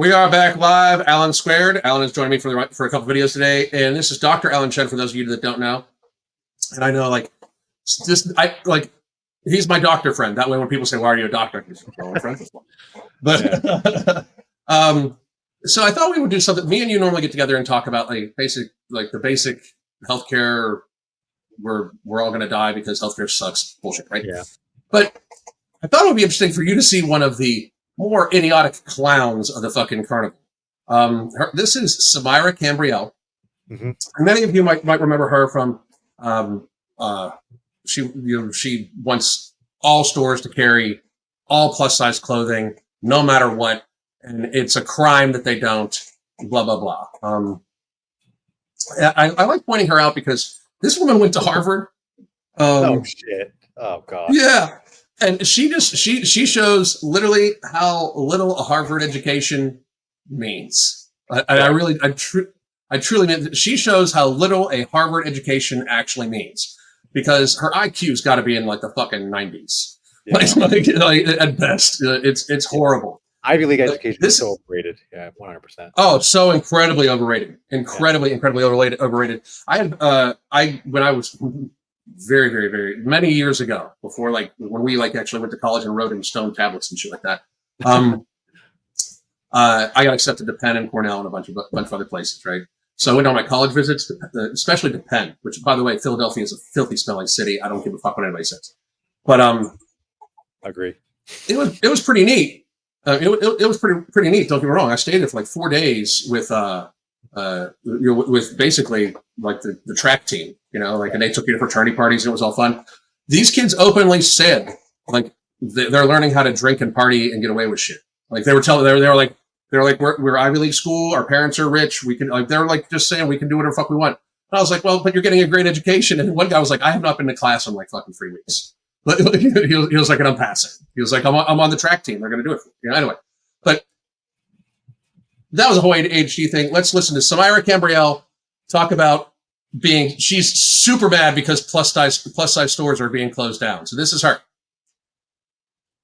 We are back live, Alan Squared. Alan is joining me for a couple videos today, and this is Dr. Alan Chen for those of you that don't know. And I know, he's my doctor friend. That way, when people say, "Why are you a doctor?" He's my friend. But so I thought we would do something. Me and you normally get together and talk about the basic healthcare. We're all going to die because healthcare sucks. Bullshit, right? Yeah. But I thought it would be interesting for you to see one of the more idiotic clowns of the fucking carnival. This is Samyra Cambrielle. Mm-hmm. Many of you might remember her from she wants all stores to carry all plus size clothing, no matter what, and it's a crime that they don't. Blah blah blah. I like pointing her out because this woman went to Harvard. Oh shit! Oh god. Yeah. And she shows literally how little a Harvard education means. I truly mean she shows how little a Harvard education actually means, because her IQ's got to be in like the fucking 90s. Yeah. Like at best, it's horrible. Ivy League education is so overrated. Yeah, 100%. Oh, so incredibly overrated. Incredibly overrated. I had when I was very, very, very many years ago, before when we actually went to college and wrote in stone tablets and shit like that. I got accepted to Penn and Cornell and a bunch of other places, right? So I went on my college visits, especially to Penn, which, by the way, Philadelphia is a filthy smelling city. I don't give a fuck what anybody says. But agree. It was pretty neat. It was pretty neat. Don't get me wrong. I stayed there for 4 days with basically the track team, and they took you to fraternity parties and it was all fun. These kids openly said they're learning how to drink and party and get away with shit. They were we're Ivy League school. Our parents are rich. We can they're just saying we can do whatever the fuck we want. And I was like, well, but you're getting a great education. And one guy was like, I have not been to class in fucking 3 weeks. He was like, and I'm passing. He was like, I'm on the track team. They're going to do it for me. Anyway, but that was a whole ADHD thing. Let's listen to Samyra Cambrielle talk about she's super mad because plus size stores are being closed down. So this is her.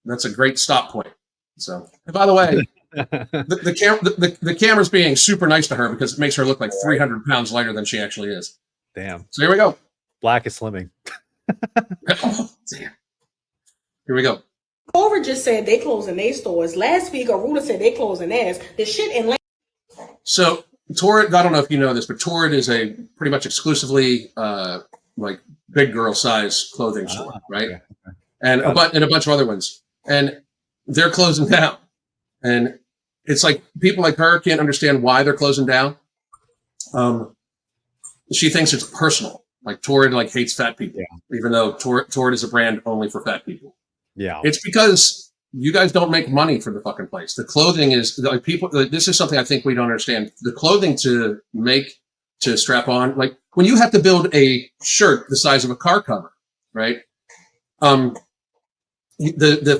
That's a great stop point. So, and by the way, the camera's being super nice to her because it makes her look like 300 pounds lighter than she actually is. Damn. So here we go. Black is slimming. Oh, damn. Here we go. Torid just said they closing their stores. Last week, Aruda said they closing theirs. The shit in So Torid, I don't know if you know this, but Torid is a pretty much exclusively big girl size clothing store, right? Okay. And a bunch of other ones, and they're closing down. And it's people like her can't understand why they're closing down. She thinks it's personal. Torid hates fat people, even though Torid is a brand only for fat people. Yeah, it's because you guys don't make money for the fucking place. The clothing is people. This is something I think we don't understand. The clothing to strap on, when you have to build a shirt the size of a car cover, right? The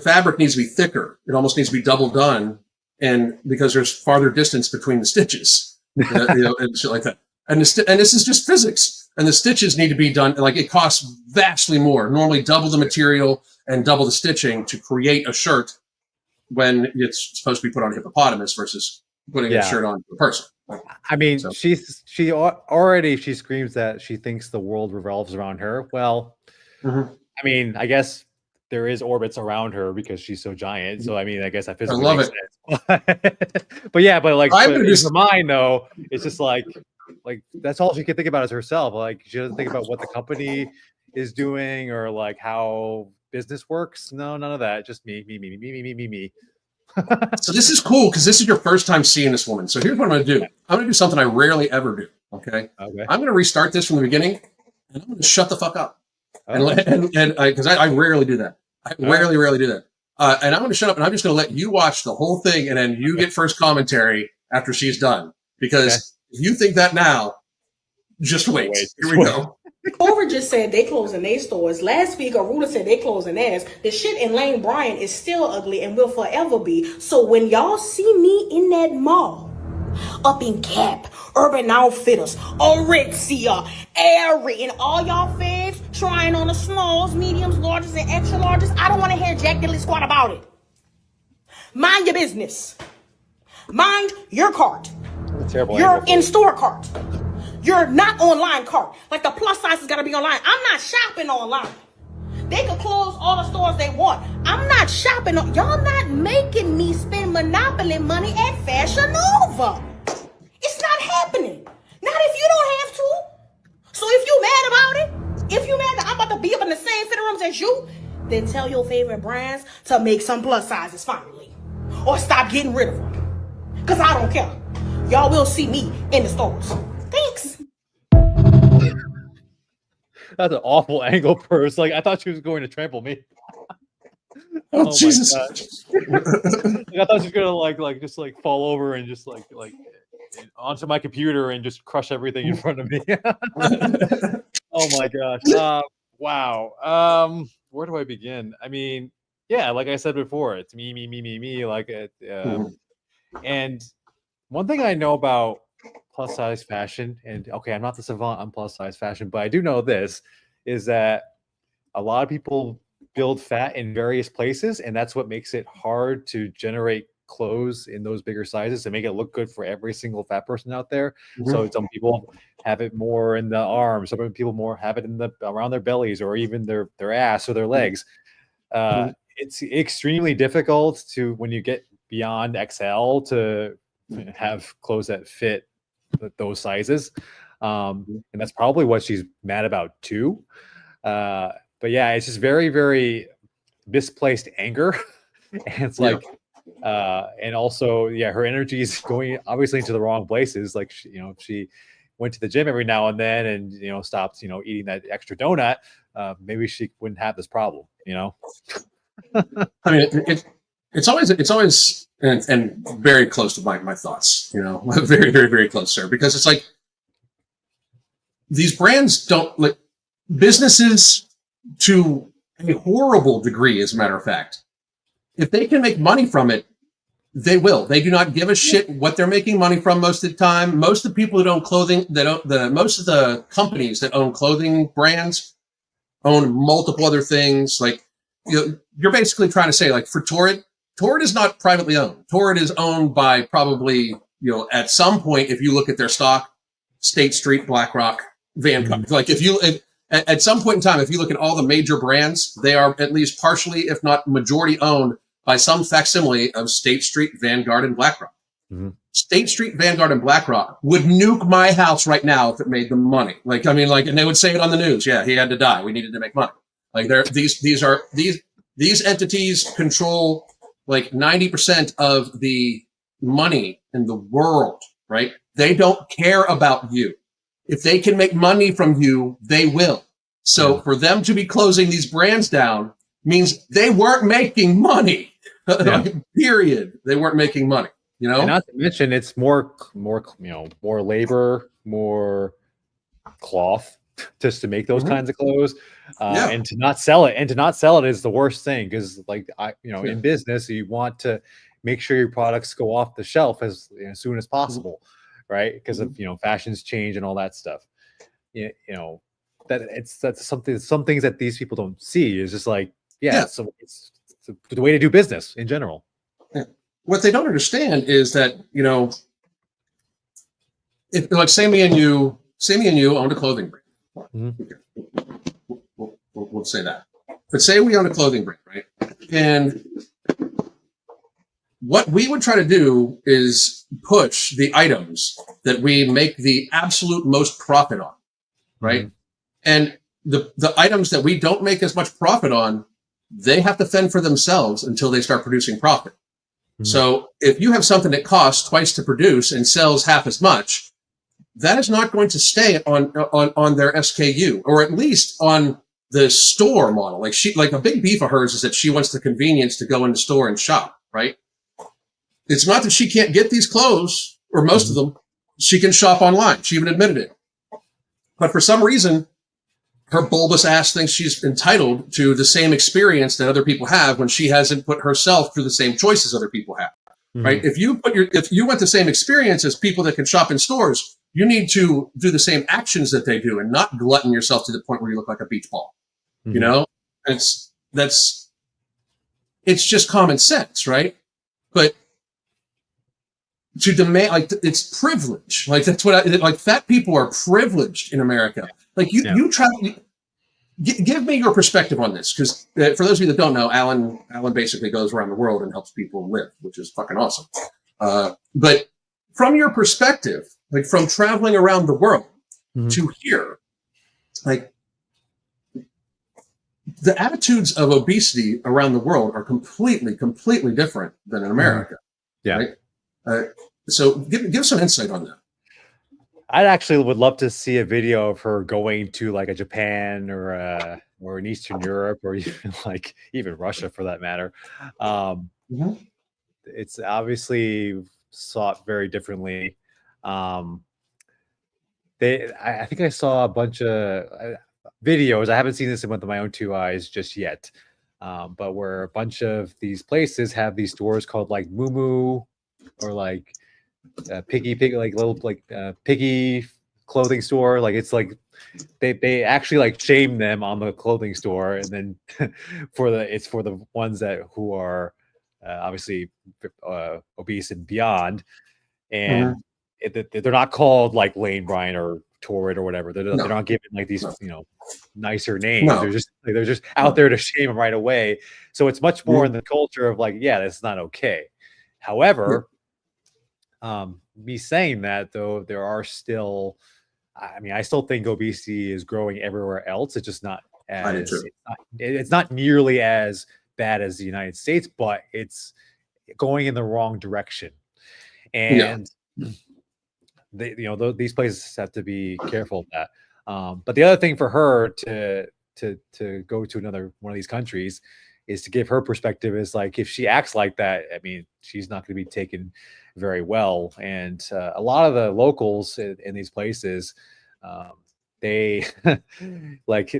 fabric needs to be thicker. It almost needs to be double done, and because there's farther distance between the stitches, and shit like that. And this is just physics. And the stitches need to be done, it costs vastly more, normally double the material and double the stitching to create a shirt when it's supposed to be put on a hippopotamus versus putting a shirt on a person. I mean, she screams that she thinks the world revolves around her. Well, I mean, I guess there is orbits around her because she's so giant. So, I mean, I guess that physically makes sense. But yeah, but in her mind, though, it's just that's all she can think about is herself. She doesn't think about what the company is doing or how business works. No, none of that. Just me. So this is cool because this is your first time seeing this woman. So here's what I'm going to do. I'm going to do something I rarely ever do. Okay. I'm going to restart this from the beginning, and I'm going to shut the fuck up. And because I rarely do that. I rarely do that. And I'm going to shut up, and I'm just going to let you watch the whole thing, and then you get first commentary after she's done. Because if you think that now, just wait. Here we go. Torid just said they closing their stores. Last week, Aruda said they closing theirs. The shit in Lane Bryant is still ugly and will forever be. So when y'all see me in that mall, up in Cap, Urban Outfitters, Aritzia, Aerie, and all y'all faves trying on the smalls, mediums, larges, and extra larges, I don't want to hear Jack Diddley squat about it. Mind your business. Mind your cart. Terrible. Your in-store cart. Your not online cart. Like the plus size has got to be online. I'm not shopping online. They could close all the stores they want. I'm not shopping. Y'all not making me spend Monopoly money at Fashion Nova. It's not happening. Not if you don't have to. So if you mad about it, if you mad that I'm about to be up in the same fitting rooms as you, then tell your favorite brands to make some plus sizes finally. Or stop getting rid of them. Because I don't care. Y'all will see me in the stores. Thanks. That's an awful angle, Purse. Like, I thought she was going to trample me. Oh Jesus! Like, I thought she was gonna just fall over and just like onto my computer and just crush everything in front of me. Oh my gosh! Wow. Where do I begin? I mean, yeah, like I said before, it's me. Like it. And one thing I know about plus size fashion, and okay, I'm not the savant on plus size fashion, but I do know this is that a lot of people build fat in various places, and that's what makes it hard to generate clothes in those bigger sizes to make it look good for every single fat person out there. So some people have it more in the arms, some people more have it in the around their bellies or even their ass or their legs. It's extremely difficult to when you get beyond XL to have clothes that fit those sizes, and that's probably what she's mad about too. But yeah, it's just very, very misplaced anger. And it's like and also her energy is going obviously into the wrong places. Like she went to the gym every now and then and stopped eating that extra donut, maybe she wouldn't have this problem. I mean, it's always and very close to my thoughts, very, very, very close, sir, because it's like these brands don't like businesses to a horrible degree, as a matter of fact. If they can make money from it, they will. They do not give a shit what they're making money from most of the time. Most of the people that own clothing, most of the companies that own clothing brands own multiple other things. Like you're basically trying to say, like for Torid is not privately owned. Torid is owned by probably, at some point, if you look at their stock, State Street, BlackRock, Vanguard. Like at some point in time, if you look at all the major brands, they are at least partially, if not majority owned by some facsimile of State Street, Vanguard, and BlackRock. State Street, Vanguard, and BlackRock would nuke my house right now if it made them money. And they would say it on the news. Yeah, he had to die. We needed to make money. Like these entities control like 90% of the money in the world, right? They don't care about you. If they can make money from you, they will. So for them to be closing these brands down means they weren't making money. Period. They weren't making money. And not to mention, it's more labor, more cloth just to make those kinds of clothes, and to not sell it. And to not sell it is the worst thing because, in business, you want to make sure your products go off the shelf as soon as possible, right? Because of fashions change and all that stuff. That's some things that these people don't see is just like so it's the way to do business in general. What they don't understand is that if like say me and you owned a clothing brand, we'll say that. But say we own a clothing brand, right? And what we would try to do is push the items that we make the absolute most profit on, right? And the items that we don't make as much profit on, they have to fend for themselves until they start producing profit. So if you have something that costs twice to produce and sells half as much, that is not going to stay on their SKU, or at least on the store model. Like a big beef of hers is that she wants the convenience to go in the store and shop, right? It's not that she can't get these clothes, or most of them. She can shop online. She even admitted it. But for some reason, her bulbous ass thinks she's entitled to the same experience that other people have when she hasn't put herself through the same choices other people have, right? If you want the same experience as people that can shop in stores, you need to do the same actions that they do and not glutton yourself to the point where you look like a beach ball. It's just common sense, right? But to demand, like, it's privilege. Like, that's what like, fat people are privileged in America. Like, you try, give me your perspective on this. Because for those of you that don't know, Alan basically goes around the world and helps people live, which is fucking awesome. But from your perspective, like, from traveling around the world to here, like, the attitudes of obesity around the world are completely different than in America. Yeah. Right? So give some insight on that. I actually would love to see a video of her going to like a Japan or an Eastern Europe, or even Russia for that matter. It's obviously sought very differently. I think I saw a bunch of videos. I haven't seen this with my own two eyes just yet, but where a bunch of these places have these stores called like Moo or like Piggy, like little Piggy clothing store. Like, it's like they actually like shame them on the clothing store, and then for the ones who are obviously obese and beyond, and they're not called like Lane Bryant or Torid or whatever. They're not given like these nicer names. They're just out there to shame them right away. So it's much more in the culture of like, that's not okay. However, me saying that, though, there are still, I still think obesity is growing everywhere else. It's just not it's not nearly as bad as the United States, but it's going in the wrong direction. And these places have to be careful of that. But the other thing for her to go to another one of these countries is to give her perspective is like, if she acts like that, she's not going to be taken very well. And a lot of the locals in these places, they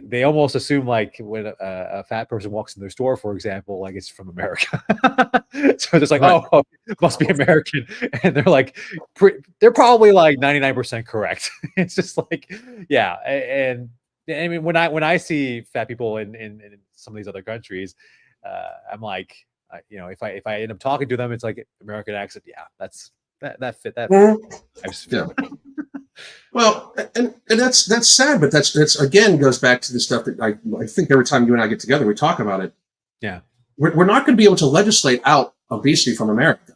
they almost assume like when a fat person walks in their store, for example, like it's from America. So it's like, oh, it must be American. And they're like, they're probably like 99% correct. It's just like, and I mean, when I see fat people in some of these other countries, I'm like, if I end up talking to them, it's like American accent. Yeah, that fit that. I just feel it. Well, and that's sad, but that's again goes back to the stuff that I think every time you and I get together, we talk about it. Yeah, we're not going to be able to legislate out obesity from America.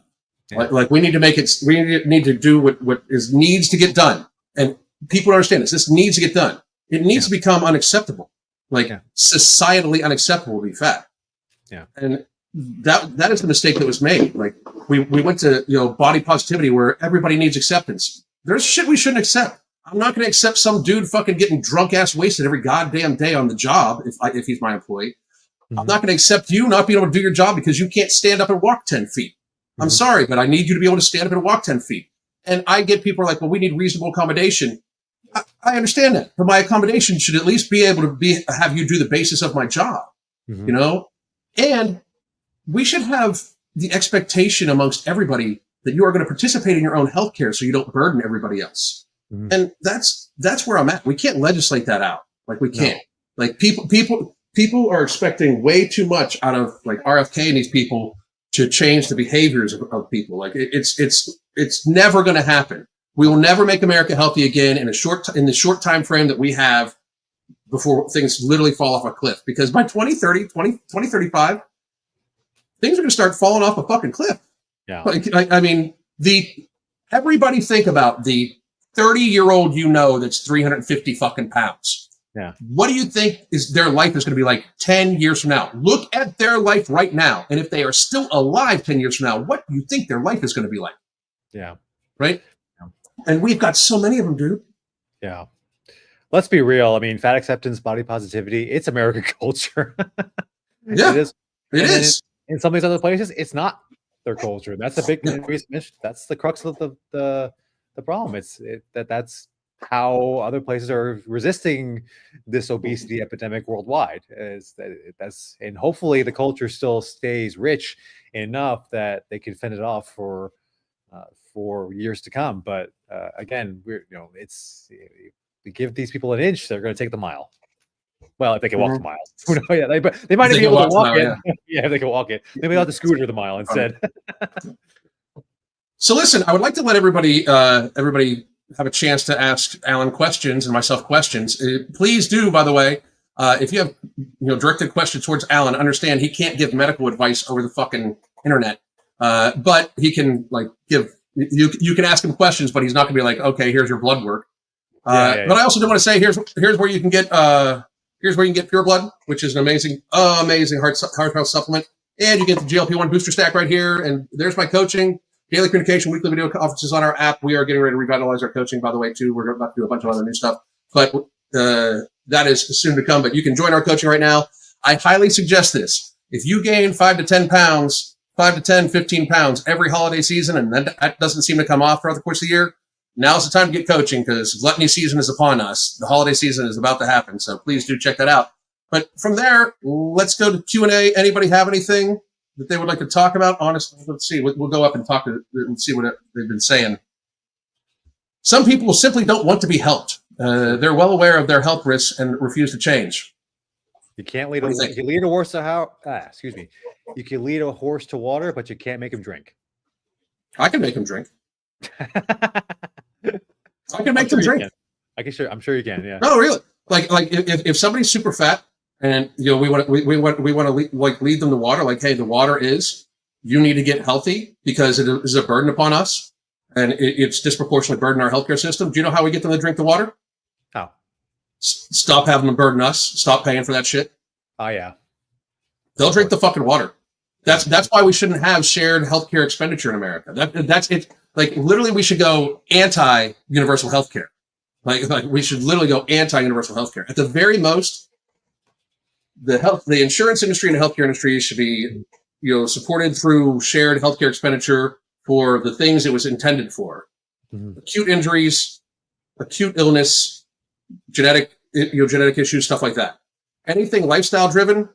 Yeah. Like we need to make it. We need to do what needs to get done, and people understand this. This needs to get done. It needs to become unacceptable, societally unacceptable to be fat. Yeah, and that is the mistake that was made. Like we went to body positivity where everybody needs acceptance. There's shit we shouldn't accept. I'm not going to accept some dude fucking getting drunk ass wasted every goddamn day on the job if he's my employee. I'm not going to accept you not being able to do your job because you can't stand up and walk 10 feet. I'm sorry, but I need you to be able to stand up and walk 10 feet. And I get people like, well, we need reasonable accommodation. I understand that, but my accommodation should at least be able to have you do the basis of my job, And we should have the expectation amongst everybody that you are going to participate in your own healthcare so you don't burden everybody else. And that's where I'm at. We can't legislate that out. Like we can't. No. Like people are expecting way too much out of like RFK and these people to change the behaviors of people. Like it's never going to happen. We will never make America healthy again in the short time frame that we have before things literally fall off a cliff. Because by 2035, things are going to start falling off a fucking cliff. Yeah. I mean, everybody think about the 30-year-old that's 350 fucking pounds. Yeah. What do you think their life is going to be like 10 years from now? Look at their life right now. And if they are still alive 10 years from now, what do you think their life is going to be like? Yeah. Right? Yeah. And we've got so many of them, dude. Yeah. Let's be real. I mean, fat acceptance, body positivity, it's American culture. Yeah. It is. It is. In some of these other places, it's not their culture. That's a big that's the crux of the problem. That's how other places are resisting this obesity epidemic worldwide. And hopefully the culture still stays rich enough that they can fend it off for years to come. But again, we give these people an inch, they're going to take the mile. Well, if they can walk the mile. Yeah, they might not be able to walk it. Yeah, if they can walk it. Maybe they'll have to scooter the mile instead. So listen, I would like to let everybody have a chance to ask Alan questions and myself questions. Please do, by the way, if you have directed questions towards Alan, understand he can't give medical advice over the fucking internet, but he can give. You can ask him questions, but he's not going to be like, okay, here's your blood work. But I also do want to say here's where you can get Pure Blood, which is an amazing heart health supplement, and you get the GLP-1 booster stack right here. And there's my coaching. Daily communication, weekly video conferences on our app. We are getting ready to revitalize our coaching, by the way, too. We're about to do a bunch of other new stuff, but that is soon to come. But you can join our coaching right now. I highly suggest this. If you gain 5 to 10 pounds, 5 to 10, 15 pounds every holiday season, and that doesn't seem to come off throughout the course of the year, now's the time to get coaching because gluttony season is upon us. The holiday season is about to happen, so please do check that out. But from there, let's go to Q&A. Anybody have anything that they would like to talk about? Honestly, let's see. We'll go up and talk and see what they've been saying. Some people simply don't want to be helped. They're well aware of their health risks and refuse to change. You can't lead you can lead a horse to You can lead a horse to water, but you can't make him drink. I can make him drink. I can make them drink. I'm sure you can. Yeah. No, really. Like if somebody's super fat, and we want to lead them to water. Like, hey, the water is. You need to get healthy because it is a burden upon us, and it's disproportionately burden our healthcare system. Do you know how we get them to drink the water? How? Stop having them burden us. Stop paying for that shit. Oh yeah. They'll drink the fucking water. That's why we shouldn't have shared healthcare expenditure in America. That's it. Like literally, we should go anti-universal healthcare. Like we should literally go anti-universal healthcare. At the very most, the insurance industry and the healthcare industry should be, supported through shared healthcare expenditure for the things it was intended for: acute injuries, acute illness, genetic issues, stuff like that. Anything lifestyle driven,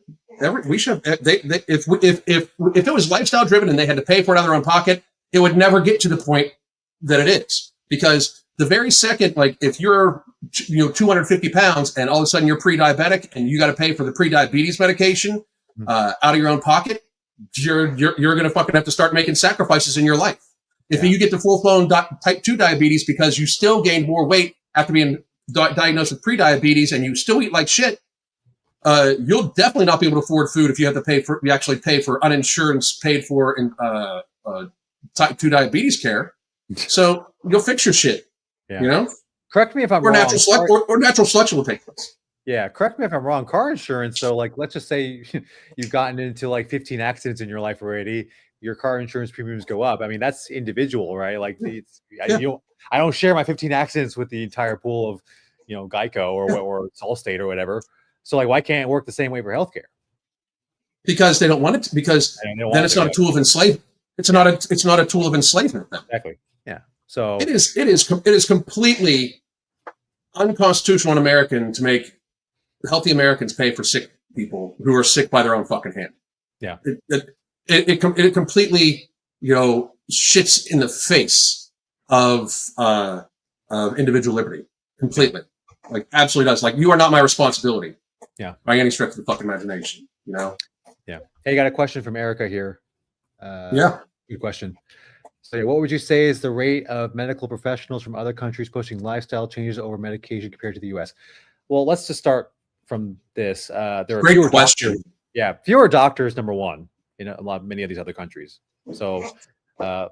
we should. If it was lifestyle driven and they had to pay for it out of their own pocket, it would never get to the point that it is, because the very second, if you're 250 pounds and all of a sudden you're pre-diabetic and you got to pay for the pre-diabetes medication out of your own pocket, you're going to fucking have to start making sacrifices in your life. If you get the full-blown type 2 diabetes because you still gained more weight after being diagnosed with pre-diabetes and you still eat like shit, you'll definitely not be able to afford food if you have to actually pay for uninsured paid for in type 2 diabetes care. So you'll fix your shit. Yeah. Correct me if I'm wrong. Natural selection will take place. Yeah, correct me if I'm wrong. Car insurance, so let's just say you've gotten into 15 accidents in your life already. Your car insurance premiums go up. I mean, that's individual, right? I don't share my 15 accidents with the entire pool of Geico or Allstate or whatever. So why can't it work the same way for healthcare? Because they don't want it to, because then it's not a tool of enslavement. It's not a tool of enslavement then. Exactly. Yeah. So it is completely unconstitutional and American to make healthy Americans pay for sick people who are sick by their own fucking hand. Yeah. It completely shits in the face of individual liberty. Completely. Absolutely does. You are not my responsibility. Yeah. By any stretch of the fucking imagination. Yeah. Hey, got a question from Erica here. Good question. So what would you say is the rate of medical professionals from other countries pushing lifestyle changes over medication compared to the U.S.? Well, let's just start from this. There are great question. Fewer doctors, number one, in many of these other countries. So, and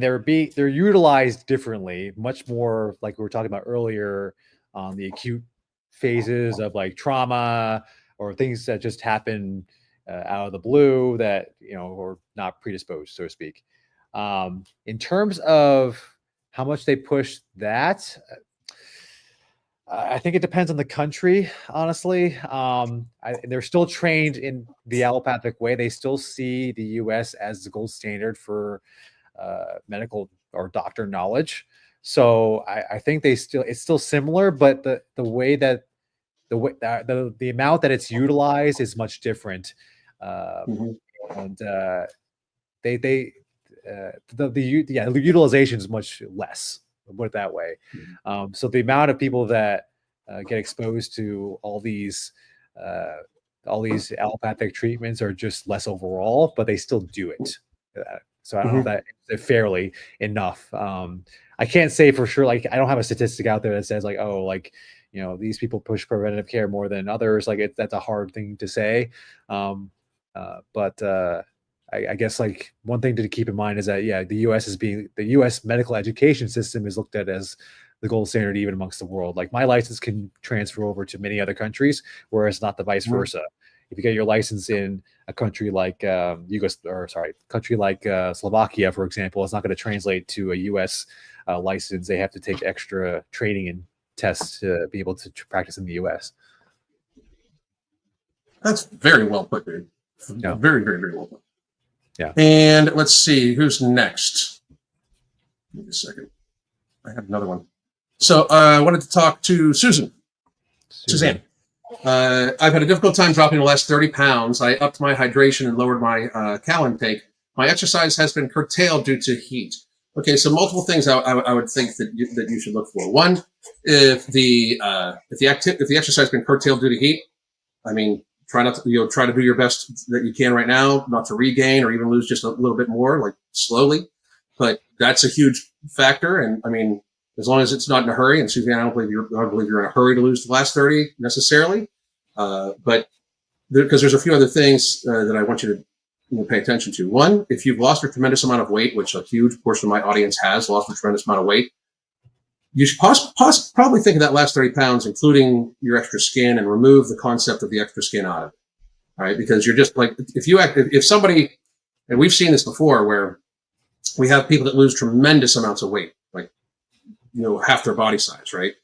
they're utilized differently, much more like we were talking about earlier on the acute phases of trauma or things that just happen out of the blue that or not predisposed, so to speak. In terms of how much they push that, I think it depends on the country, honestly. They're still trained in the allopathic way. They still see the U.S. as the gold standard for medical or doctor knowledge. So I think it's still similar, but the way that the amount that it's utilized is much different. And the utilization is much less. I'll put it that way. So the amount of people that get exposed to all these allopathic treatments are just less overall, but they still do it. So I don't know if that is fairly enough. I can't say for sure. Like I don't have a statistic out there that says like, oh, like these people push preventative care more than others. Like that's a hard thing to say. But I guess like one thing to keep in mind is that the U.S. medical education system is looked at as the gold standard even amongst the world. Like my license can transfer over to many other countries, whereas not the vice versa. If you get your license in a country like Slovakia, for example, it's not going to translate to a U.S. License. They have to take extra training and tests to be able to practice in the U.S. That's very well put, dude. Yeah. Very, very, very well put. Yeah. And let's see who's next. Give me a second. I have another one. So I wanted to talk to Suzanne. I've had a difficult time dropping the last 30 pounds. I upped my hydration and lowered my cal intake. My exercise has been curtailed due to heat. Okay, so multiple things I would think that you should look for. One, if the exercise has been curtailed due to heat, I mean, try to do your best that you can right now, not to regain or even lose just a little bit more, like slowly. But that's a huge factor, and I mean, as long as it's not in a hurry. And Suzanne, I don't believe you're in a hurry to lose the last 30 necessarily. But because there's a few other things that I want you to pay attention to. One, if you've lost a tremendous amount of weight, which a huge portion of my audience has lost a tremendous amount of weight, you should probably think of that last 30 pounds, including your extra skin, and remove the concept of the extra skin out of it. All right. Because you're just like, if somebody, and we've seen this before where we have people that lose tremendous amounts of weight, like, half their body size, right?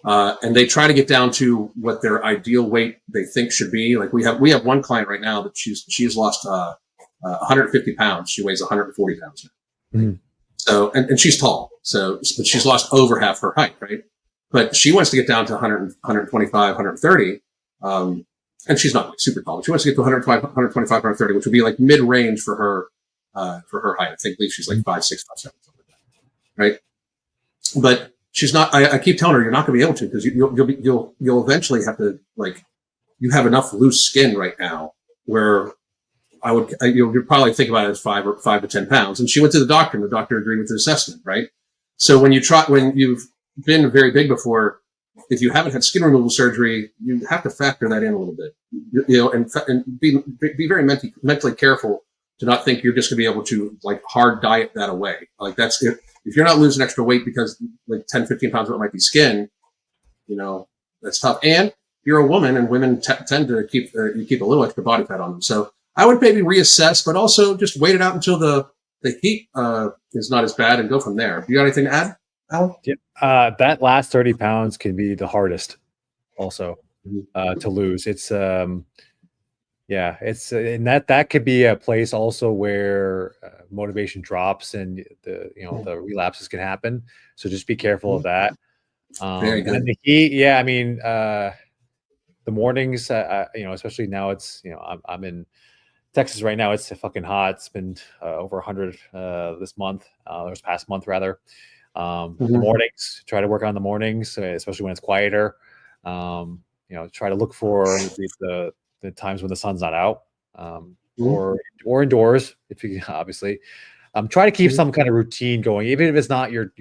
And they try to get down to what their ideal weight they think should be. Like we have one client right now that she's lost 150 pounds. She weighs 140 pounds now. So, and she's tall. So, but she's lost over half her height, right? But she wants to get down to 100, 125, 130. And she's not like super tall. She wants to get to 125, 130, which would be like mid-range for her height. I believe she's like 5'6", 5'7", something like that, right? But she's not. I keep telling her you're not going to be able to, because you'll eventually have to, like, you have enough loose skin right now where you'll probably think about it as 5 to 10 pounds. And she went to the doctor, and the doctor agreed with the assessment, right? So when you've been very big before, if you haven't had skin removal surgery, you have to factor that in a little bit, and be very mentally careful to not think you're just going to be able to like hard diet that away. Like that's if you're not losing extra weight because like 10, 15 pounds of it might be skin, that's tough. And you're a woman, and women tend to keep a little extra body fat on them. So I would maybe reassess, but also just wait it out until the heat is not as bad and go from there. Do you got anything to add, Alan? Yeah. That last 30 pounds can be the hardest also to lose. It's it's and that could be a place also where motivation drops and the relapses can happen. So just be careful of that. Very good. And the heat, I mean, the mornings, especially now it's, I'm in Texas right now. It's fucking hot. It's been over 100 this month, this past month rather. The mornings, try to work on the mornings, especially when it's quieter. Try to look for the times when the sun's not out, or indoors if you obviously. Try to keep some kind of routine going, even if it's not your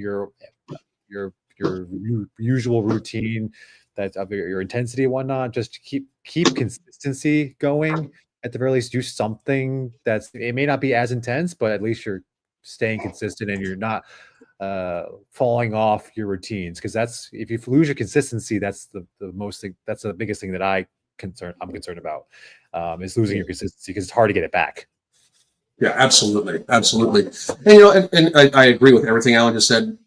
usual routine that's of your intensity and whatnot. Just keep consistency going. At the very least, do something it may not be as intense, but at least you're staying consistent and you're not falling off your routines. Because if you lose your consistency, that's the biggest thing that I'm concerned about, is losing your consistency, because it's hard to get it back. Yeah, absolutely. And I agree with everything Alan just said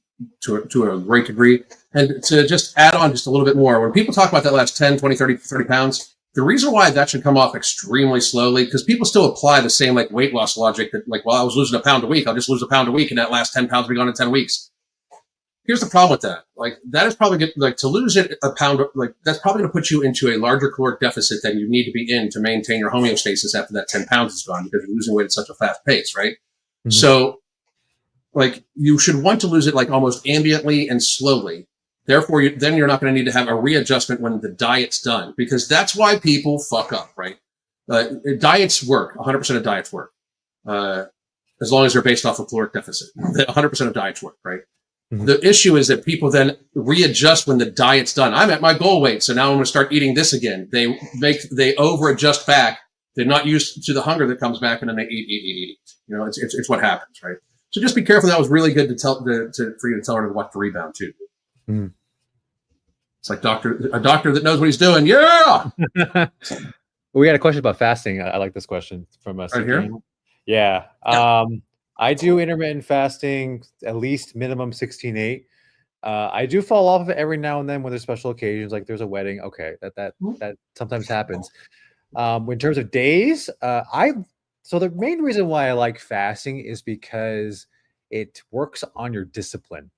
to a great degree. And to just add on just a little bit more, when people talk about that last 10, 20, 30 pounds, the reason why that should come off extremely slowly, because people still apply the same like weight loss logic that like, well, I was losing a pound a week, I'll just lose a pound a week, and that last 10 pounds will be gone in 10 weeks. Here's the problem with that. Like, that is probably good, like, to lose it a pound, like, that's probably going to put you into a larger caloric deficit than you need to be in to maintain your homeostasis after that 10 pounds is gone, because you're losing weight at such a fast pace, right? Mm-hmm. So, like, you should want to lose it like almost ambiently and slowly. Therefore, then you're not going to need to have a readjustment when the diet's done, because that's why people fuck up, right? Diets work. 100% of diets work. as long as they're based off of caloric deficit. 100% of diets work, right? The issue is that people then readjust when the diet's done. I'm at my goal weight, so now I'm going to start eating this again. They over adjust back. They're not used to the hunger that comes back, and then they eat. You know, it's what happens, right? So just be careful. That was really good for you to tell her to watch the rebound too. Mm. It's like a doctor that knows what he's doing. Yeah. We got a question about fasting. I like this question from us. Right here. Yeah. I do intermittent fasting, at least minimum 16/8. I do fall off of it every now and then when there's special occasions, like there's a wedding. Okay, that sometimes happens. In terms of days, so the main reason why I like fasting is because it works on your discipline.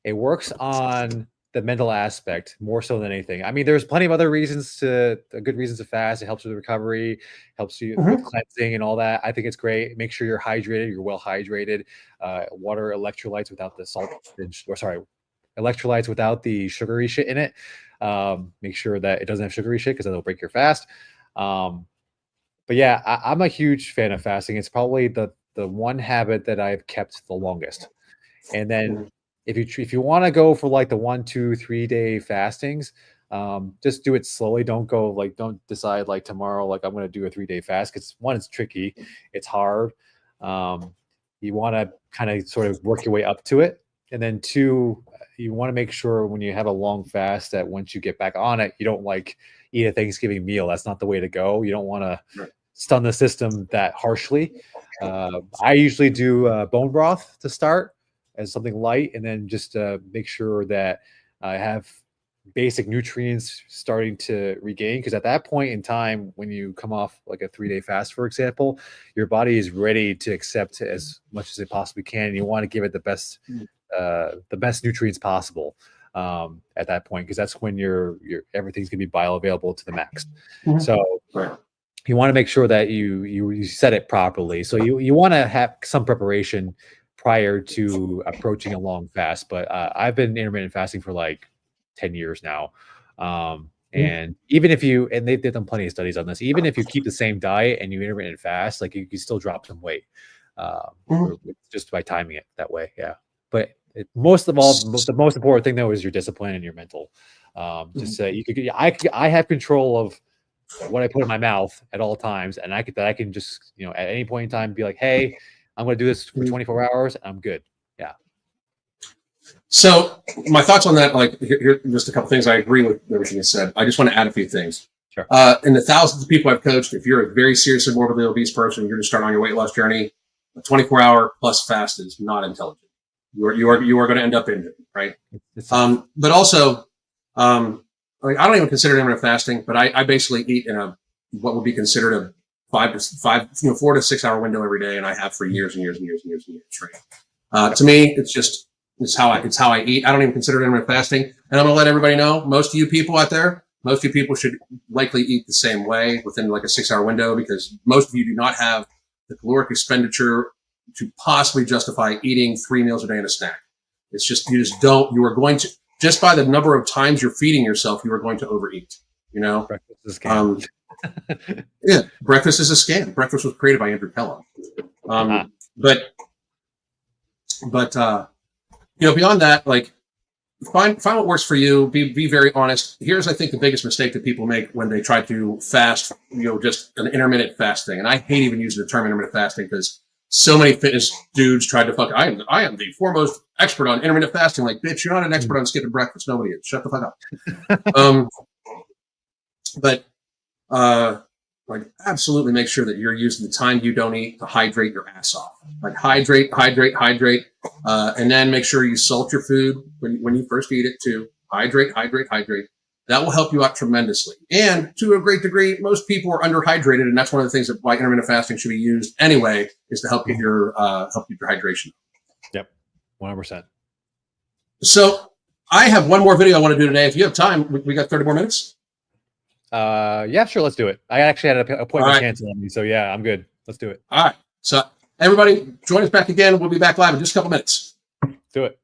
It works on the mental aspect more so than anything. I mean, there's plenty of other good reasons to fast. It helps with recovery, helps you with cleansing and all that. I think it's great. Make sure you're hydrated. You're well hydrated. Water, electrolytes without the salt, electrolytes without the sugary shit in it. Make sure that it doesn't have sugary shit because that'll break your fast. But yeah, I'm a huge fan of fasting. It's probably the one habit that I've kept the longest. And then if you want to go for like the 1, 2, 3 day fastings, just do it slowly. Don't decide like tomorrow, like I'm going to do a 3-day fast. Because one, it's tricky. It's hard. You want to kind of sort of work your way up to it. And then 2, you want to make sure when you have a long fast that once you get back on it, you don't like eat a Thanksgiving meal. That's not the way to go. You don't want to stun the system that harshly. I usually do bone broth to start as something light, and then just make sure that I have basic nutrients starting to regain. Because at that point in time, when you come off like a 3-day fast, for example, your body is ready to accept as much as it possibly can. And you want to give it the best nutrients possible at that point, because that's when your everything's gonna be bioavailable to the max. So you want to make sure that you set it properly. So you want to have some preparation prior to approaching a long fast. But I've been intermittent fasting for like 10 years now. And even if they've done plenty of studies on this, even if you keep the same diet and you intermittent fast, like you can still drop some weight just by timing it that way. Yeah. But the most important thing though is your discipline and your mental. Just I have control of what I put in my mouth at all times, and I can just, at any point in time be like, hey, I'm going to do this for 24 hours. And I'm good. Yeah. So my thoughts on that, like here just a couple things. I agree with everything you said. I just want to add a few things. Sure. In the thousands of people I've coached, if you're a very seriously morbidly obese person, you're just starting on your weight loss journey, a 24-hour plus fast is not intelligent. You are going to end up injured, right? But also, like I don't even consider intermittent fasting, but I basically eat in what would be considered a 4 to 6 hour window every day, and I have for years and years and years and years and years. Right? To me, it's how I eat. I don't even consider it intermittent fasting, and I'm going to let everybody know. Most of you people out there, most of you people should likely eat the same way within like a 6 hour window, because most of you do not have the caloric expenditure to possibly justify eating 3 meals a day and a snack. It's just you are going to, just by the number of times you're feeding yourself, you are going to overeat. Breakfast is a scam. Yeah, breakfast is a scam. Breakfast was created by Andrew Kellogg. But beyond that, like find what works for you. Be very honest. Here's, I think, the biggest mistake that people make when they try to fast, just an intermittent fasting. And I hate even using the term intermittent fasting because so many fitness dudes tried to I am the foremost expert on intermittent fasting. Like, bitch, you're not an expert on skipping breakfast. Nobody is. Shut the fuck up. Like absolutely make sure that you're using the time you don't eat to hydrate your ass off. Like hydrate, and then make sure you salt your food when you first eat it too. Hydrate. That will help you out tremendously. And to a great degree, most people are underhydrated, and that's one of the things that why intermittent fasting should be used anyway, is to help get your hydration. Yep, 100%. So I have one more video I want to do today. If you have time, we got 30 more minutes. Yeah, sure. Let's do it. I actually had an appointment canceled on me, so yeah, I'm good. Let's do it. All right. So everybody, join us back again. We'll be back live in just a couple minutes. Do it.